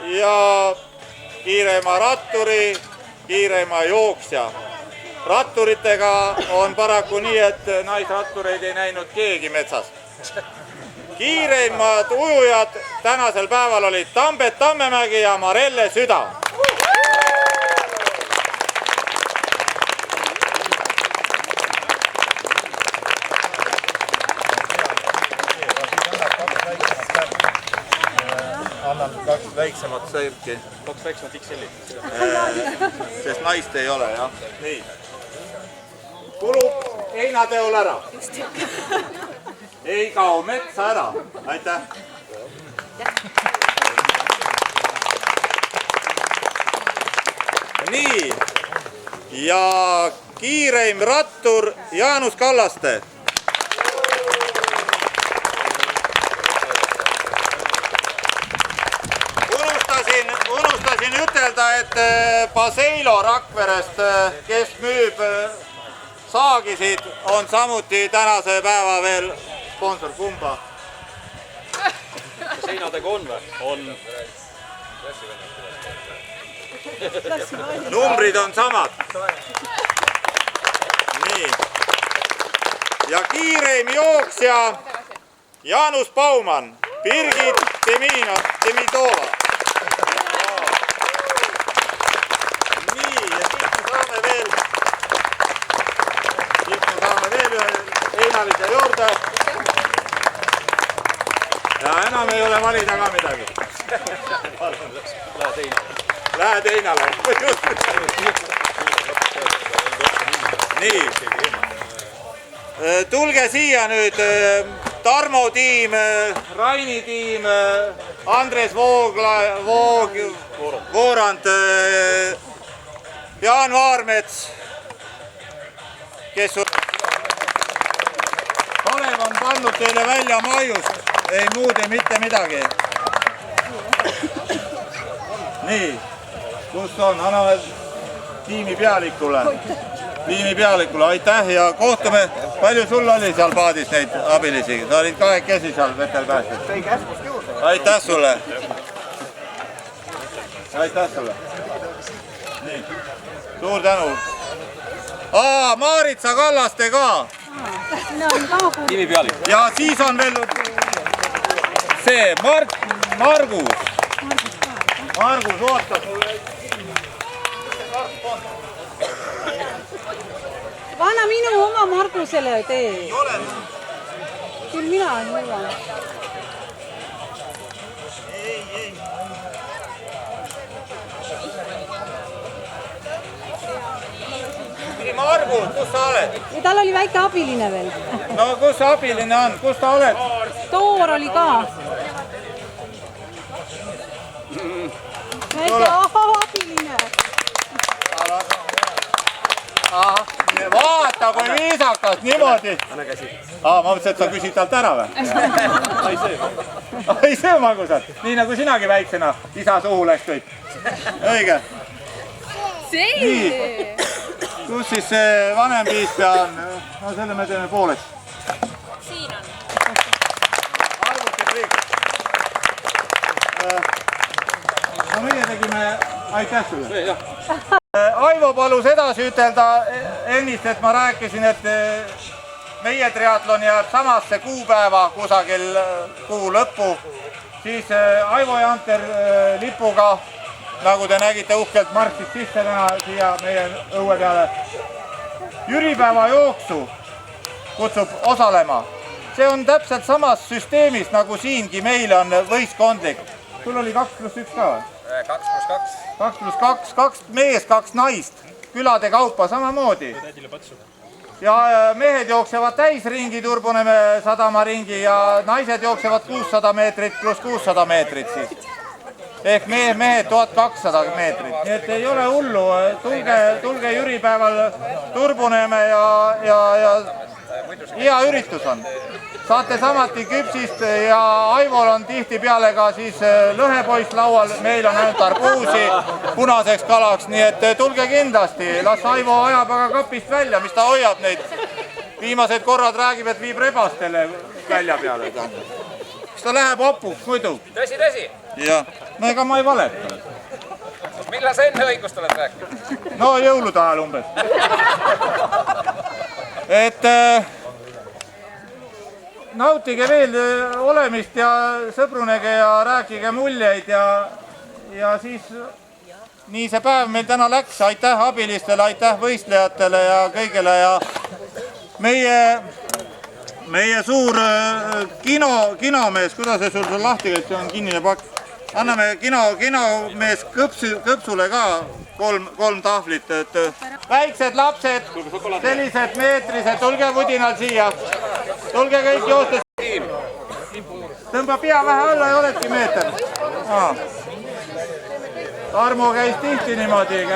ja kiirema ratturi, kiirema jooksja. Ratturitega on paraku nii, et naisrattureid ei näinud keegi metsas. Kiireimad ujujad tänasel päeval olid Tambet Tammemägi ja Marelle Süda. Annan kaks väiksemat sõipki. Kaks väiksemat XL-i. Sest naist ei ole, jah. Nii. Kulub heinateol ära. Ei kao metsa ära. Aitäh. Nii. Ja kiireim rattur Jaanus Kallaste. Unustasin ütelda, et Baseilo Rakverest, kes müüb saagisid, on samuti tänase päeva veel sponsor. Kumba? Seinadega on või? On. Numbrid on samad. Nii. Ja kiireim jooksja Jaanus Baumann, Birgit Demidova. Heinalise juurde. Ja enam ei ole valida ka midagi. Lähed heinale. Nii. Tulge siia nüüd Tarmo tiim, Raini tiim, Andres Voorand, Jaan Vaarmets, kes Kalev on pannud teile välja maiust, ei muud ja mitte midagi. Nii, kus on? Anname tiimi pealikule. Aitäh ja kohtume. Palju sul oli seal paadis neid abilisi? Sa olid kahekesi seal vetel päästis. Aitäh sulle. Nii, suur tänu. Maaritsa Kallaste ka. Tiimi pealik. Ja siis on veel see Margus. Margus ootab mulle. Anna minu oma Margusele tee. Ei ole. Küll mina ei jõua. Ei. Margus, kus sa oled? Ja tal oli väike abiline veel. No kus abiline on? Kus ta oled? Toor oli ka. Väike abiline. Vaata, kui viisakas, niimoodi. Anna käsi. Ma mõtlesin, et sa küsid talt ära või? Ai see magusad. Nii nagu sinagi väiksena isa suhu läks kõik. Õige. See! Kus siis see vanem piispea on? No selle me teeme pooleks. Siin on. Arvutisriik. No meie tegime, aitäh sulle. Aivo palus edasi ütelda ennist, et ma rääkisin, et meie triatlon jääb samasse kuupäeva kusagil kuu lõppu. Siis Aivo Janter lipuga, nagu te nägite, uhkelt marssis sisse täna siia meie õue peale. Jüripäeva jooksu kutsub osalema. See on täpselt samas süsteemis, nagu siingi meil on võistkondlik. Sul oli 2+1 ka või? 2+2, 2 mees, 2 naist, külade kaupa samamoodi. Ja mehed jooksevad täisringi Turbuneme sadamaringi ja naised jooksevad 600 meetrit pluss 600 meetrit siis. Ehk mehed 1200 meetrit. Nii et ei ole hullu, tulge jüripäeval Turbuneme ja hea üritus on. Saate samuti küpsist ja Aivol on tihti peale ka siis lõhepoiss laual, meil on ainult arbuusi punaseks kalaks, nii et tulge kindlasti, las Aivo ajab aga kapist välja, mis ta hoiab neid. Viimased korrad räägib, et viib rebastele välja peale. Kas ta läheb hapuks muidu? Tõsi. Jah. no ega ma ei valeta. Millal sa enne õigust oled rääkinud? No jõulude ajal umbes. Et nautige veel olemist ja sõbrunege ja rääkige muljeid ja siis nii see päev meil täna läks. Aitäh abilistele, aitäh võistlejatele ja kõigele ja meie suur kinomees, kuidas see sul lahti käib, see on kinnine pakk. Anname kinomees Kõpsule ka kolm tahvlit. Väiksed lapsed, sellised meetrised, tulge vudinal siia. Tulge kõik joostes. Tõmba pea vähe alla ja oledki meeter. Tarmo käis tihti niimoodi,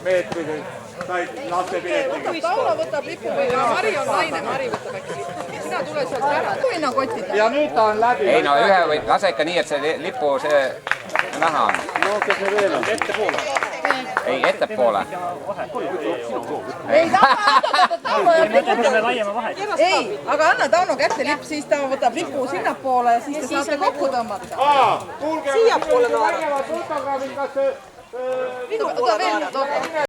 meetrised. Said laste piletiga. Paula võtab lipu või Mari on naine, Mari võtab äkki lipu. Sina tule sealt ära, tuina kotid. Ja nüüd ta on läbi. Ei no ühe või lase ikka nii, et see lipu see näha on. No, kes me veel on? Ettepoole. Ei, ettepoole. Ei, aga anna Tauno kätte lipp, siis ta võtab lipu sinnapoole ja siis te saate kokku tõmmata. Kuulge, Siiapoole tegevad fotograafid, kas Võta veel, toota.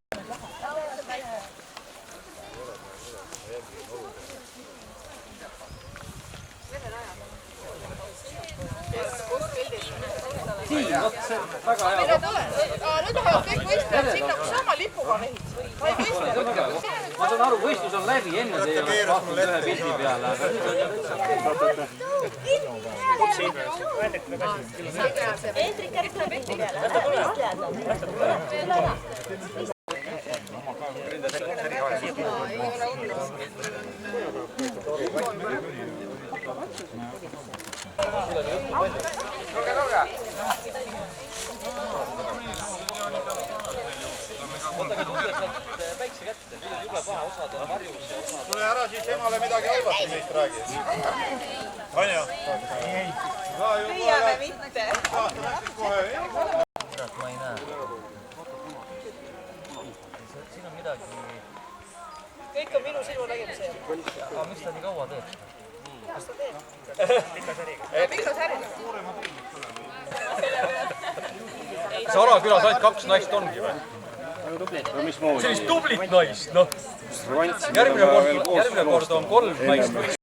Nüüd lähevad kõik võistlejad sinna, kus sama lipuga mehid. Ma ei võistle. Ma saan aru, võistlus on läbi, enne see ei ole vahtanud ühe pildi peale. Eetrika tuleb pildi peale. tule ära siis emale midagi halvasti meist räägi. Anja? Püüame mitte. Ma ei näe. Siin on midagi... Kõik on minu silma nägemise. Aga miks ta nii kaua teeb? Mis ta teeb? Mikrosäriga. See Arakülas ainult 2 naist ongi või? Sellist tublit naist, noh. Järgmine kord on 3 naist või